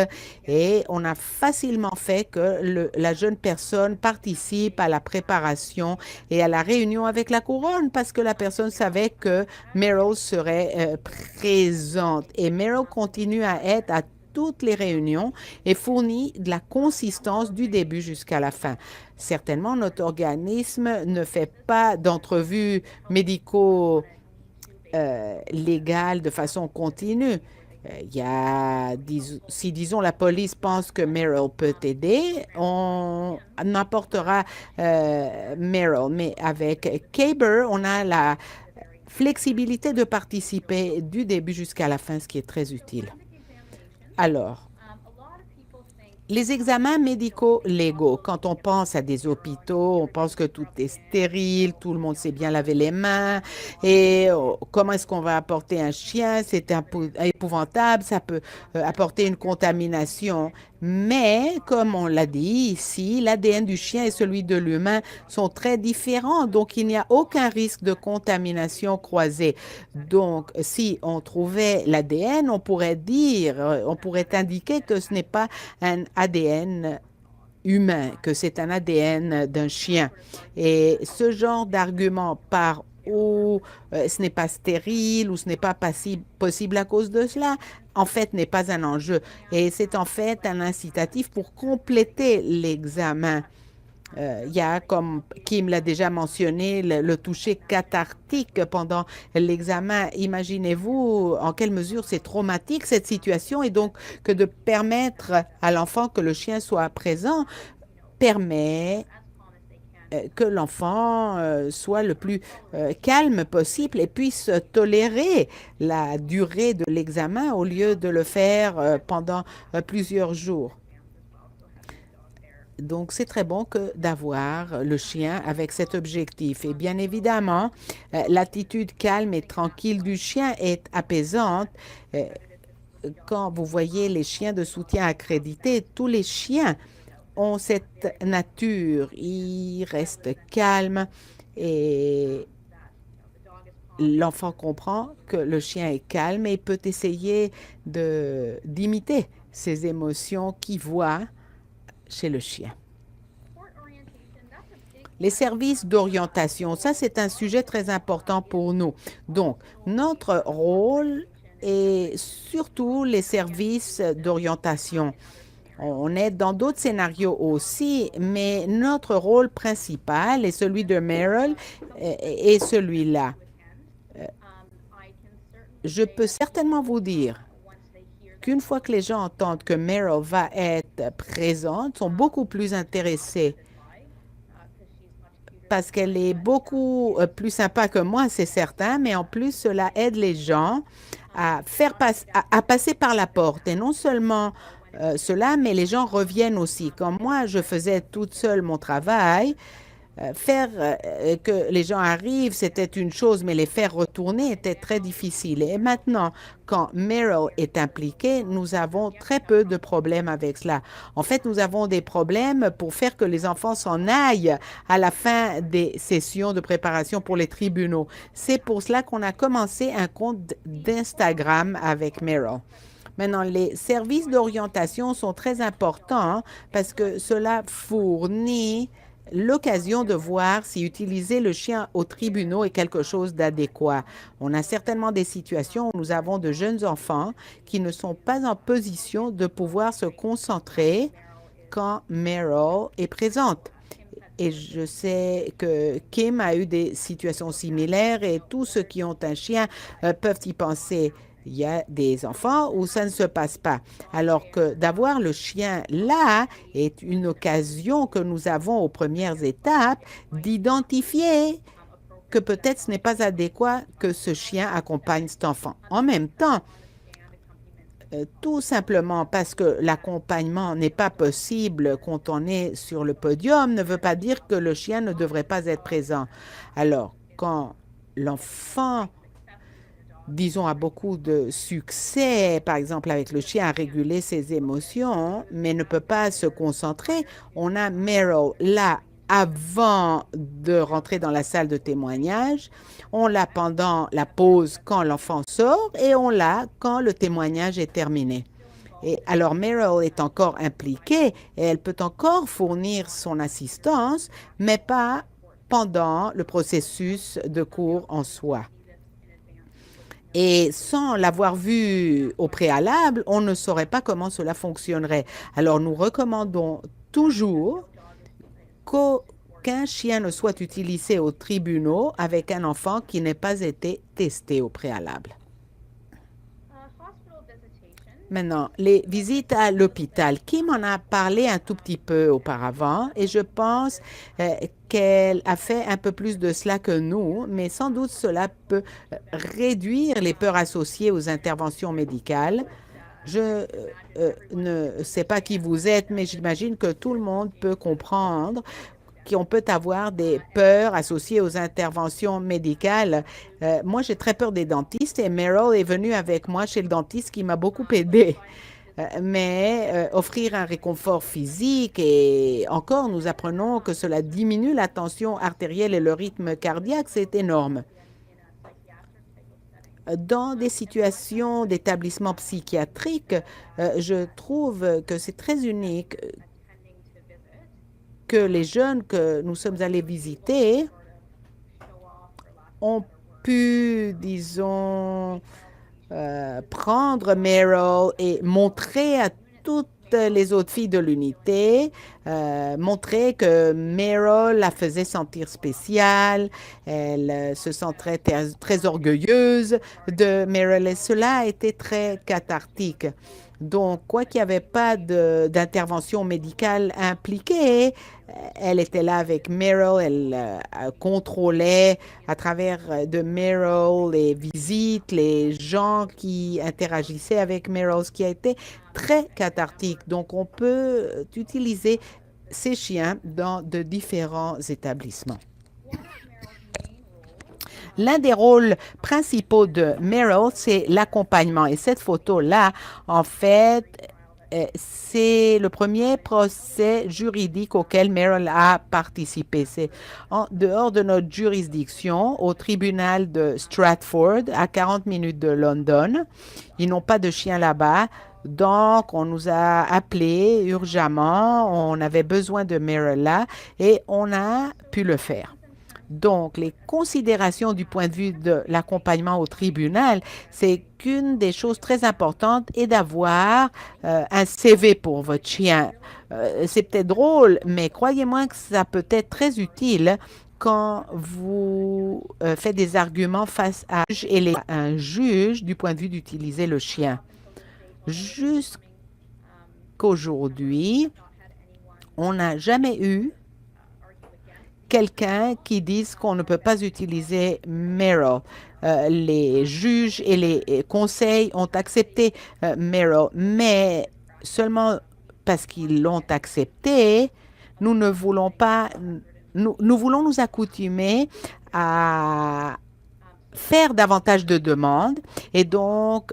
et on a facilement fait que la jeune personne participe à la préparation et à la réunion avec la couronne parce que la personne savait que Meryl serait présente. Et Meryl continue à être à toutes les réunions et fournit de la consistance du début jusqu'à la fin. Certainement, notre organisme ne fait pas d'entrevues médicaux légales de façon continue. Il y a, si disons la police pense que Meryl peut aider, on apportera Meryl. Mais avec Caber, on a la flexibilité de participer du début jusqu'à la fin, ce qui est très utile. Alors, les examens médicaux légaux, quand on pense à des hôpitaux, on pense que tout est stérile, tout le monde sait bien laver les mains et comment est-ce qu'on va apporter un chien, c'est épouvantable, ça peut apporter une contamination. Mais, comme on l'a dit ici, l'ADN du chien et celui de l'humain sont très différents, donc il n'y a aucun risque de contamination croisée. Donc, si on trouvait l'ADN, on pourrait indiquer que ce n'est pas un ADN humain, que c'est un ADN d'un chien. Et ce genre d'argument par où ce n'est pas stérile ou ce n'est pas possible à cause de cela, en fait, n'est pas un enjeu. Et c'est en fait un incitatif pour compléter l'examen. Il y a, comme Kim l'a déjà mentionné, le toucher cathartique pendant l'examen. Imaginez-vous en quelle mesure c'est traumatique cette situation et donc que de permettre à l'enfant que le chien soit présent permet que l'enfant soit le plus calme possible et puisse tolérer la durée de l'examen au lieu de le faire pendant plusieurs jours. Donc, c'est très bon d'avoir le chien avec cet objectif. Et bien évidemment, l'attitude calme et tranquille du chien est apaisante. Quand vous voyez les chiens de soutien accrédités, tous les chiens ont cette nature. Ils restent calmes et l'enfant comprend que le chien est calme et peut essayer d'imiter ses émotions qu'il voit chez le chien. Les services d'orientation, ça c'est un sujet très important pour nous. Donc, notre rôle est surtout les services d'orientation. On est dans d'autres scénarios aussi, mais notre rôle principal est celui de Meryl et celui-là. Je peux certainement vous dire qu'une fois que les gens entendent que Meryl va être présente, sont beaucoup plus intéressés parce qu'elle est beaucoup plus sympa que moi, c'est certain, mais en plus, cela aide les gens à passer par la porte. Et non seulement cela, mais les gens reviennent aussi. Comme moi, je faisais toute seule mon travail. Faire que les gens arrivent, c'était une chose, mais les faire retourner était très difficile. Et maintenant, quand Meryl est impliquée, nous avons très peu de problèmes avec cela. En fait, nous avons des problèmes pour faire que les enfants s'en aillent à la fin des sessions de préparation pour les tribunaux. C'est pour cela qu'on a commencé un compte d'Instagram avec Meryl. Maintenant, les services d'orientation sont très importants parce que cela fournit l'occasion de voir si utiliser le chien au tribunal est quelque chose d'adéquat. On a certainement des situations où nous avons de jeunes enfants qui ne sont pas en position de pouvoir se concentrer quand Meryl est présente. Et je sais que Kim a eu des situations similaires et tous ceux qui ont un chien peuvent y penser. Il y a des enfants où ça ne se passe pas. Alors que d'avoir le chien là est une occasion que nous avons aux premières étapes d'identifier que peut-être ce n'est pas adéquat que ce chien accompagne cet enfant. En même temps, tout simplement parce que l'accompagnement n'est pas possible quand on est sur le podium ne veut pas dire que le chien ne devrait pas être présent. Alors, quand l'enfant disons, a beaucoup de succès, par exemple avec le chien, à réguler ses émotions, mais ne peut pas se concentrer. On a Meryl là avant de rentrer dans la salle de témoignage, on l'a pendant la pause quand l'enfant sort et on l'a quand le témoignage est terminé. Et alors Meryl est encore impliquée et elle peut encore fournir son assistance, mais pas pendant le processus de cours en soi. Et sans l'avoir vu au préalable, on ne saurait pas comment cela fonctionnerait. Alors nous recommandons toujours qu'aucun chien ne soit utilisé aux tribunaux avec un enfant qui n'ait pas été testé au préalable. Maintenant, les visites à l'hôpital. Kim en a parlé un tout petit peu auparavant et je pense qu'elle a fait un peu plus de cela que nous, mais sans doute cela peut réduire les peurs associées aux interventions médicales. Je ne sais pas qui vous êtes, mais j'imagine que tout le monde peut comprendre qu'on peut avoir des peurs associées aux interventions médicales. Moi, j'ai très peur des dentistes et Meryl est venue avec moi chez le dentiste qui m'a beaucoup aidé. Mais offrir un réconfort physique et encore, nous apprenons que cela diminue la tension artérielle et le rythme cardiaque, c'est énorme. Dans des situations d'établissement psychiatrique, je trouve que c'est très unique que les jeunes que nous sommes allés visiter ont pu, disons, prendre Meryl et montrer à toutes les autres filles de l'unité, montrer que Meryl la faisait sentir spéciale, elle se sentait très orgueilleuse de Meryl et cela a été très cathartique. Donc, quoi qu'il n'y avait pas d'intervention médicale impliquée, elle était là avec Meryl, elle contrôlait à travers de Meryl les visites, les gens qui interagissaient avec Meryl, ce qui a été très cathartique. Donc, on peut utiliser ces chiens dans de différents établissements. L'un des rôles principaux de Meryl, c'est l'accompagnement. Et cette photo-là, en fait, c'est le premier procès juridique auquel Meryl a participé. C'est en dehors de notre juridiction, au tribunal de Stratford, à 40 minutes de London. Ils n'ont pas de chien là-bas. Donc, on nous a appelés urgemment. On avait besoin de Meryl là et on a pu le faire. Donc, les considérations du point de vue de l'accompagnement au tribunal, c'est qu'une des choses très importantes est d'avoir un CV pour votre chien. C'est peut-être drôle, mais croyez-moi que ça peut être très utile quand vous faites des arguments face à un juge du point de vue d'utiliser le chien. Jusqu'aujourd'hui, on n'a jamais eu quelqu'un qui dise qu'on ne peut pas utiliser Meryl. Les juges et les conseils ont accepté Meryl, mais seulement parce qu'ils l'ont accepté, nous ne voulons pas, nous voulons nous accoutumer à faire davantage de demandes et donc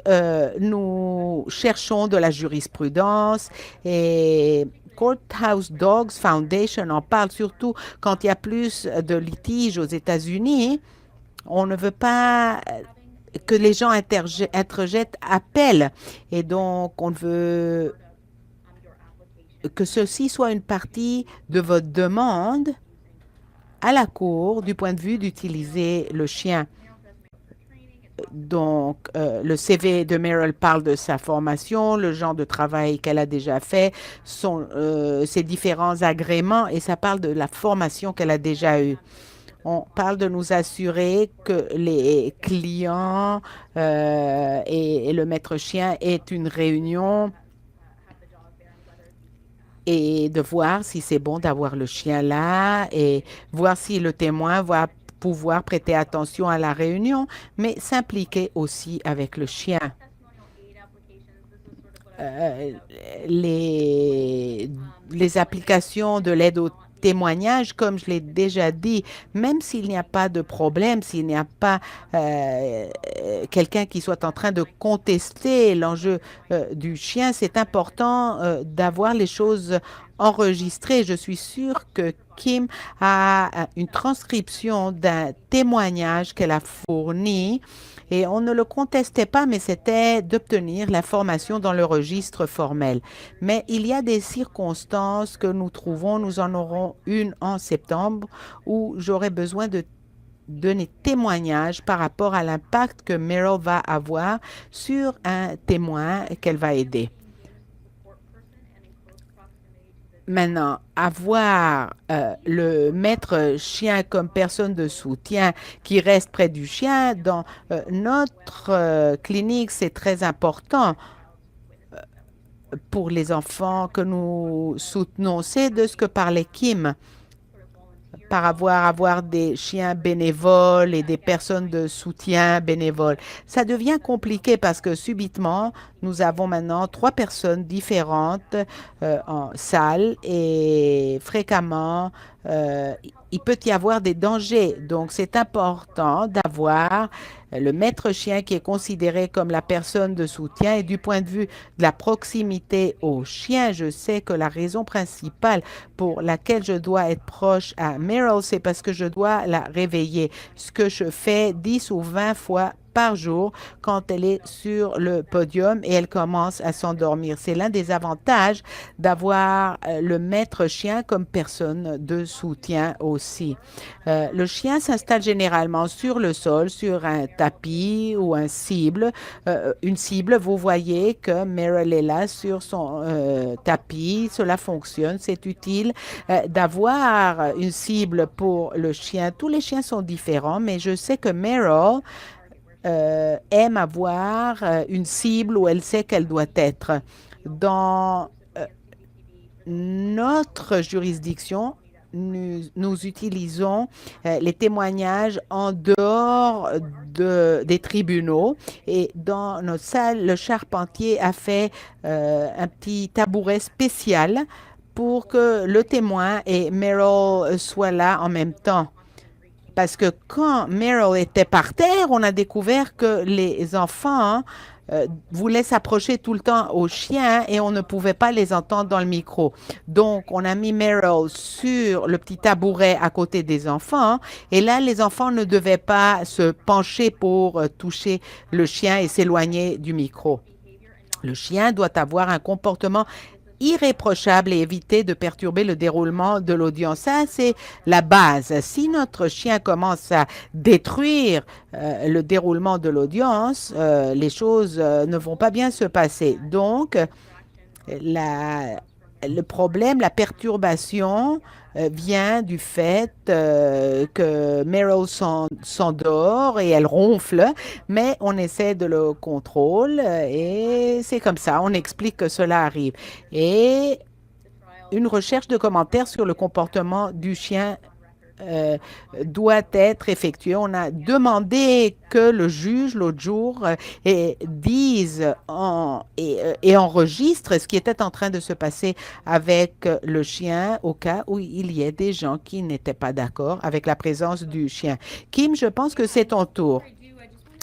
nous cherchons de la jurisprudence et Courthouse Dogs Foundation en parle surtout quand il y a plus de litiges aux États-Unis. On ne veut pas que les gens interjettent appel et donc on veut que ceci soit une partie de votre demande à la cour du point de vue d'utiliser le chien. Donc, le CV de Meryl parle de sa formation, le genre de travail qu'elle a déjà fait, ses différents agréments et ça parle de la formation qu'elle a déjà eue. On parle de nous assurer que les clients et le maître chien aient une réunion et de voir si c'est bon d'avoir le chien là et voir si le témoin va pouvoir prêter attention à la réunion, mais s'impliquer aussi avec le chien. Euh, les applications de l'aide au témoignages, comme je l'ai déjà dit, même s'il n'y a pas de problème, s'il n'y a pas quelqu'un qui soit en train de contester l'enjeu du chien, c'est important d'avoir les choses enregistrées. Je suis sûre que Kim a une transcription d'un témoignage qu'elle a fourni et on ne le contestait pas, mais c'était d'obtenir l'information dans le registre formel. Mais il y a des circonstances que nous trouvons, nous en aurons une en septembre, où j'aurai besoin de donner témoignage par rapport à l'impact que Meryl va avoir sur un témoin qu'elle va aider. Maintenant, avoir le maître chien comme personne de soutien qui reste près du chien, dans notre clinique, c'est très important pour les enfants que nous soutenons. C'est de ce que parlait Kim par avoir des chiens bénévoles et des personnes de soutien bénévoles. Ça devient compliqué parce que subitement, nous avons maintenant 3 personnes différentes en salle et fréquemment, il peut y avoir des dangers. Donc, c'est important d'avoir le maître chien qui est considéré comme la personne de soutien et du point de vue de la proximité au chien, je sais que la raison principale pour laquelle je dois être proche à Meryl, c'est parce que je dois la réveiller, ce que je fais 10 ou 20 fois par jour quand elle est sur le podium et elle commence à s'endormir. C'est l'un des avantages d'avoir le maître chien comme personne de soutien aussi. Le chien s'installe généralement sur le sol, sur un tapis ou un cible. Une cible, vous voyez que Meryl est là sur son tapis. Cela fonctionne, c'est utile d'avoir une cible pour le chien. Tous les chiens sont différents, mais je sais que Meryl aime avoir une cible où elle sait qu'elle doit être. Dans notre juridiction, nous utilisons les témoignages en dehors des tribunaux et dans notre salle, le charpentier a fait un petit tabouret spécial pour que le témoin et Meryl soient là en même temps. Parce que quand Meryl était par terre, on a découvert que les enfants voulaient s'approcher tout le temps aux chiens et on ne pouvait pas les entendre dans le micro. Donc, on a mis Meryl sur le petit tabouret à côté des enfants et là, les enfants ne devaient pas se pencher pour toucher le chien et s'éloigner du micro. Le chien doit avoir un comportement irréprochable et éviter de perturber le déroulement de l'audience. Ça, c'est la base. Si notre chien commence à détruire le déroulement de l'audience, les choses ne vont pas bien se passer. Donc, le problème, la perturbation vient du fait que Meryl s'endort et elle ronfle, mais on essaie de le contrôler et c'est comme ça, on explique que cela arrive. Et une recherche de commentaires sur le comportement du chien doit être effectuée. On a demandé que le juge, l'autre jour, dise et enregistre ce qui était en train de se passer avec le chien au cas où il y ait des gens qui n'étaient pas d'accord avec la présence du chien. Kim, je pense que c'est ton tour.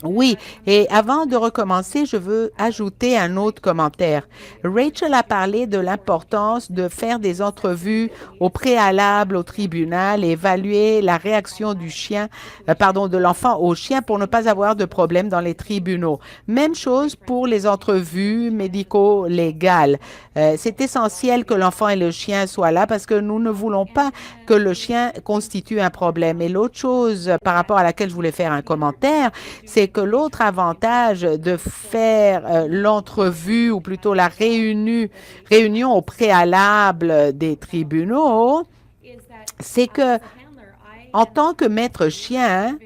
Oui, et avant de recommencer, je veux ajouter un autre commentaire. Rachel a parlé de l'importance de faire des entrevues au préalable au tribunal et évaluer la réaction du chien, de l'enfant au chien pour ne pas avoir de problème dans les tribunaux. Même chose pour les entrevues médico-légales. C'est essentiel que l'enfant et le chien soient là parce que nous ne voulons pas que le chien constitue un problème. Et l'autre chose par rapport à laquelle je voulais faire un commentaire, c'est que l'autre avantage de faire l'entrevue ou plutôt la réunion au préalable des tribunaux, c'est que en tant que maître chien,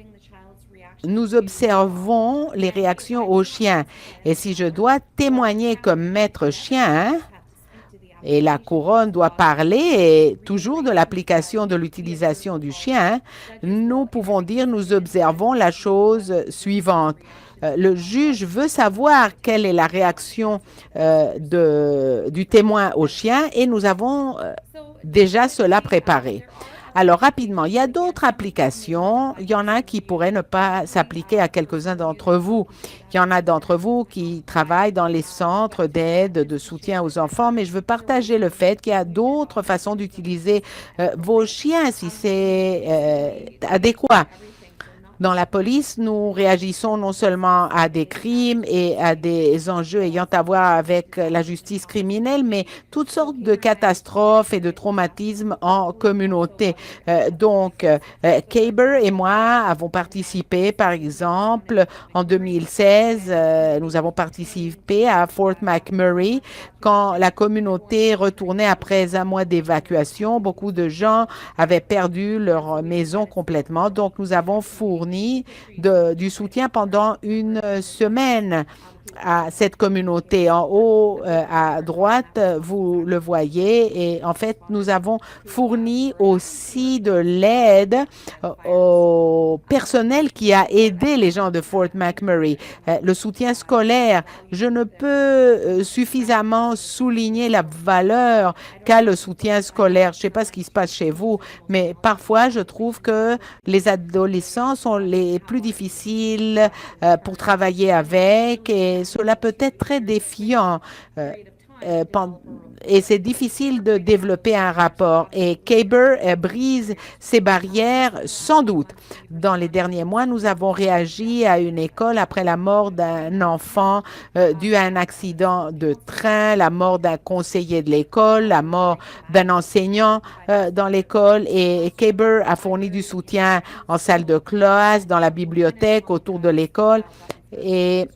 nous observons les réactions au chien. Et si je dois témoigner comme maître chien, et la couronne doit parler toujours de l'application de l'utilisation du chien, nous pouvons dire, nous observons la chose suivante. Le juge veut savoir quelle est la réaction du témoin au chien et nous avons déjà cela préparé. Alors, rapidement, il y a d'autres applications. Il y en a qui pourraient ne pas s'appliquer à quelques-uns d'entre vous. Il y en a d'entre vous qui travaillent dans les centres d'aide, de soutien aux enfants, mais je veux partager le fait qu'il y a d'autres façons d'utiliser vos chiens si c'est adéquat. Dans la police, nous réagissons non seulement à des crimes et à des enjeux ayant à voir avec la justice criminelle, mais toutes sortes de catastrophes et de traumatismes en communauté. Caber et moi avons participé, par exemple, en 2016, nous avons participé à Fort McMurray quand la communauté retournait après un mois d'évacuation. Beaucoup de gens avaient perdu leur maison complètement. Donc, nous avons fourni du soutien pendant une semaine à cette communauté. En haut à droite, vous le voyez, et en fait, nous avons fourni aussi de l'aide au personnel qui a aidé les gens de Fort McMurray. Le soutien scolaire, je ne peux suffisamment souligner la valeur qu'a le soutien scolaire. Je ne sais pas ce qui se passe chez vous, mais parfois, je trouve que les adolescents sont les plus difficiles pour travailler avec, et cela peut être très défiant. Et c'est difficile de développer un rapport. Et Caber brise ces barrières sans doute. Dans les derniers mois, nous avons réagi à une école après la mort d'un enfant dû à un accident de train, la mort d'un conseiller de l'école, la mort d'un enseignant dans l'école. Et Caber a fourni du soutien en salle de classe, dans la bibliothèque, autour de l'école. Et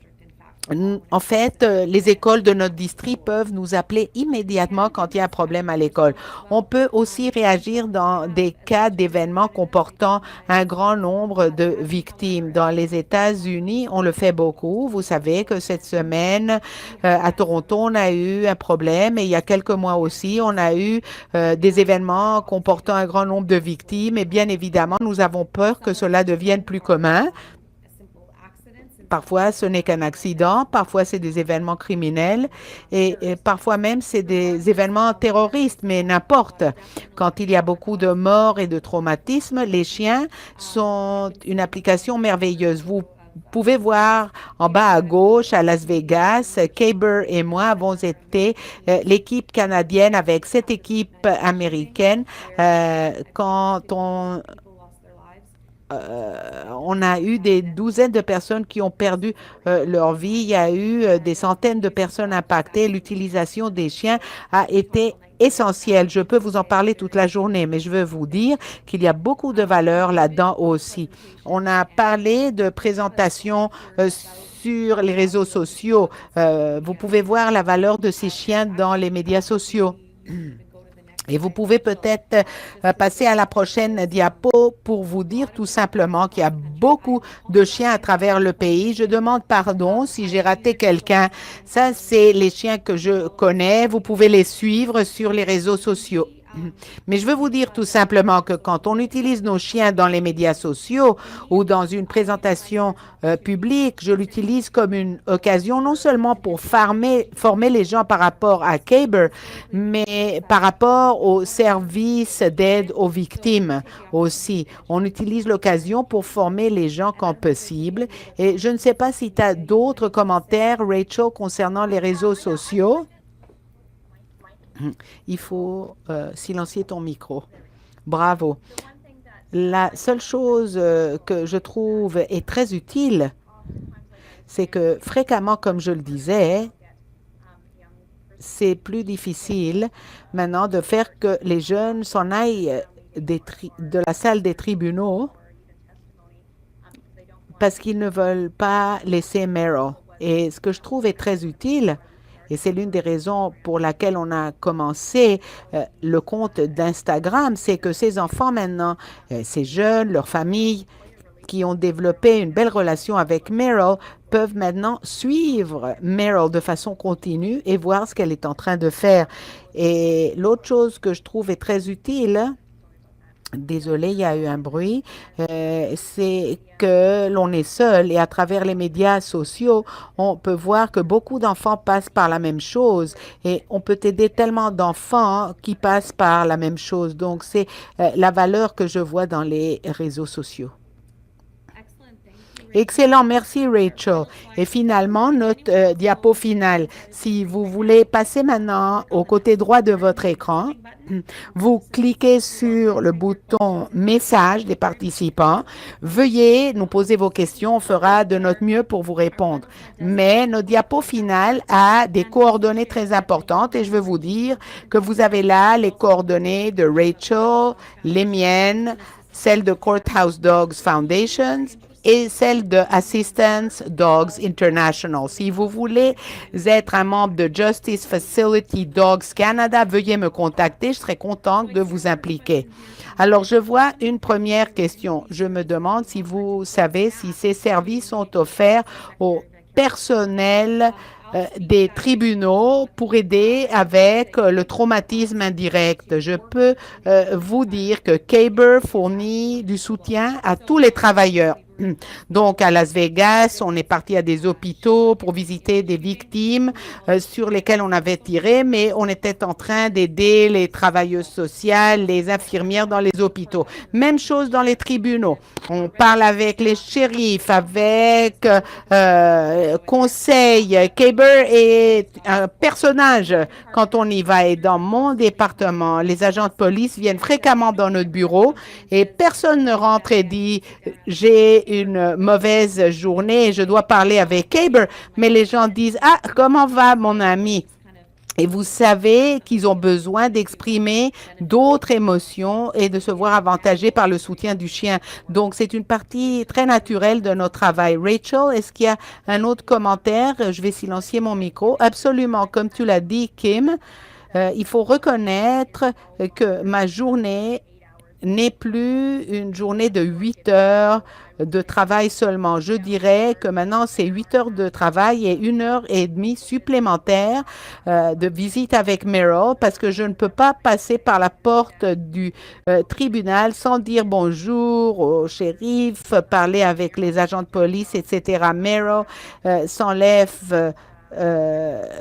en fait, les écoles de notre district peuvent nous appeler immédiatement quand il y a un problème à l'école. On peut aussi réagir dans des cas d'événements comportant un grand nombre de victimes. Dans les États-Unis, on le fait beaucoup. Vous savez que cette semaine, à Toronto, on a eu un problème, et il y a quelques mois aussi, on a eu des événements comportant un grand nombre de victimes. Et bien évidemment, nous avons peur que cela devienne plus commun. Parfois, ce n'est qu'un accident, parfois c'est des événements criminels, et parfois même c'est des événements terroristes, mais n'importe. Quand il y a beaucoup de morts et de traumatismes, les chiens sont une application merveilleuse. Vous pouvez voir en bas à gauche à Las Vegas, Caber et moi avons été l'équipe canadienne avec cette équipe américaine quand on a eu des douzaines de personnes qui ont perdu leur vie. Il y a eu des centaines de personnes impactées. L'utilisation des chiens a été essentielle. Je peux vous en parler toute la journée, mais je veux vous dire qu'il y a beaucoup de valeur là-dedans aussi. On a parlé de présentation sur les réseaux sociaux. Vous pouvez voir la valeur de ces chiens dans les médias sociaux. Et vous pouvez peut-être passer à la prochaine diapo pour vous dire tout simplement qu'il y a beaucoup de chiens à travers le pays. Je demande pardon si j'ai raté quelqu'un. Ça, c'est les chiens que je connais. Vous pouvez les suivre sur les réseaux sociaux. Mais je veux vous dire tout simplement que quand on utilise nos chiens dans les médias sociaux ou dans une présentation publique, je l'utilise comme une occasion non seulement pour former les gens par rapport à Caber, mais par rapport au service d'aide aux victimes aussi. On utilise l'occasion pour former les gens quand possible. Et je ne sais pas si tu as d'autres commentaires, Rachel, concernant les réseaux sociaux. Il faut silencier ton micro. Bravo. La seule chose que je trouve est très utile, c'est que fréquemment, comme je le disais, c'est plus difficile maintenant de faire que les jeunes s'en aillent de la salle des tribunaux parce qu'ils ne veulent pas laisser Meryl. Et ce que je trouve est très utile, et c'est l'une des raisons pour laquelle on a commencé le compte d'Instagram, c'est que ces enfants maintenant, ces jeunes, leurs familles qui ont développé une belle relation avec Meryl, peuvent maintenant suivre Meryl de façon continue et voir ce qu'elle est en train de faire. Et l'autre chose que je trouve est très utile, Désolé, il y a eu un bruit. C'est que l'on est seul et à travers les médias sociaux, on peut voir que beaucoup d'enfants passent par la même chose et on peut aider tellement d'enfants qui passent par la même chose. Donc, c'est la valeur que je vois dans les réseaux sociaux. Excellent, merci Rachel. Et finalement, notre diapo finale. Si vous voulez passer maintenant au côté droit de votre écran, vous cliquez sur le bouton Message des participants. Veuillez nous poser vos questions, on fera de notre mieux pour vous répondre. Mais notre diapo finale a des coordonnées très importantes et je veux vous dire que vous avez là les coordonnées de Rachel, les miennes, celles de Courthouse Dogs Foundation et celle de Assistance Dogs International. Si vous voulez être un membre de Justice Facility Dogs Canada, veuillez me contacter. Je serai contente de vous impliquer. Alors, je vois une première question. Je me demande si vous savez si ces services sont offerts au personnel des tribunaux pour aider avec le traumatisme indirect. Je peux vous dire que KABER fournit du soutien à tous les travailleurs. Donc, à Las Vegas, on est parti à des hôpitaux pour visiter des victimes sur lesquelles on avait tiré, mais on était en train d'aider les travailleuses sociales, les infirmières dans les hôpitaux. Même chose dans les tribunaux. On parle avec les shérifs, avec conseil. KABER est un personnage quand on y va. Et dans mon département, les agents de police viennent fréquemment dans notre bureau et personne ne rentre et dit « j'ai une mauvaise journée et je dois parler avec KABER », mais les gens disent « Ah, comment va mon ami ?» Et vous savez qu'ils ont besoin d'exprimer d'autres émotions et de se voir avantagés par le soutien du chien. Donc, c'est une partie très naturelle de notre travail. Rachel, est-ce qu'il y a un autre commentaire? Je vais silencier mon micro. Absolument. Comme tu l'as dit, Kim, il faut reconnaître que ma journée n'est plus une journée de 8 heures de travail seulement. Je dirais que maintenant, c'est 8 heures de travail et 1 heure et demie supplémentaire de visite avec Meryl parce que je ne peux pas passer par la porte du tribunal sans dire bonjour au shérif, parler avec les agents de police, etc. Meryl s'enlève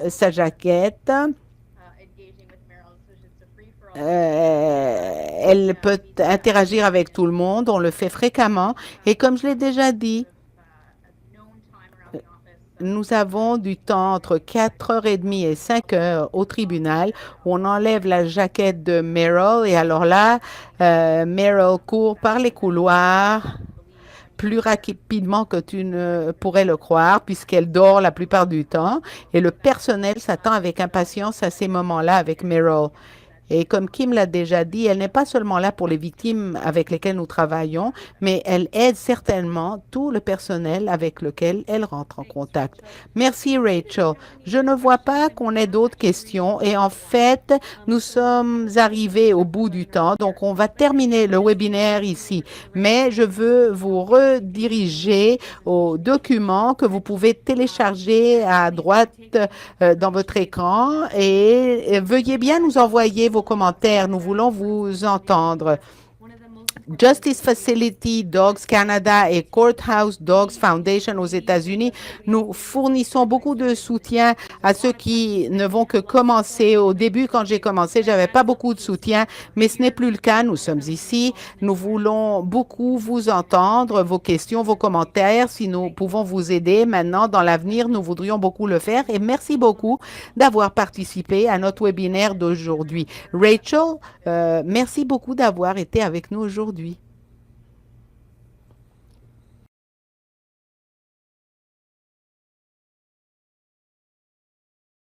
sa jaquette. Elle peut interagir avec tout le monde, on le fait fréquemment. Et comme je l'ai déjà dit, nous avons du temps entre 4h30 et 5h au tribunal où on enlève la jaquette de Meryl. Et alors là, Meryl court par les couloirs plus rapidement que tu ne pourrais le croire, puisqu'elle dort la plupart du temps. Et le personnel s'attend avec impatience à ces moments-là avec Meryl. Et comme Kim l'a déjà dit, elle n'est pas seulement là pour les victimes avec lesquelles nous travaillons, mais elle aide certainement tout le personnel avec lequel elle rentre en contact. Merci Rachel. Je ne vois pas qu'on ait d'autres questions et en fait, nous sommes arrivés au bout du temps, donc on va terminer le webinaire ici. Mais je veux vous rediriger au document que vous pouvez télécharger à droite dans votre écran et veuillez bien nous envoyer vos commentaires. Nous voulons vous entendre. Justice Facility Dogs Canada et Courthouse Dogs Foundation aux États-Unis, nous fournissons beaucoup de soutien à ceux qui ne vont que commencer. Au début, quand j'ai commencé, j'avais pas beaucoup de soutien, mais ce n'est plus le cas. Nous sommes ici. Nous voulons beaucoup vous entendre, vos questions, vos commentaires. Si nous pouvons vous aider maintenant, dans l'avenir, nous voudrions beaucoup le faire. Et merci beaucoup d'avoir participé à notre webinaire d'aujourd'hui. Rachel, merci beaucoup d'avoir été avec nous aujourd'hui.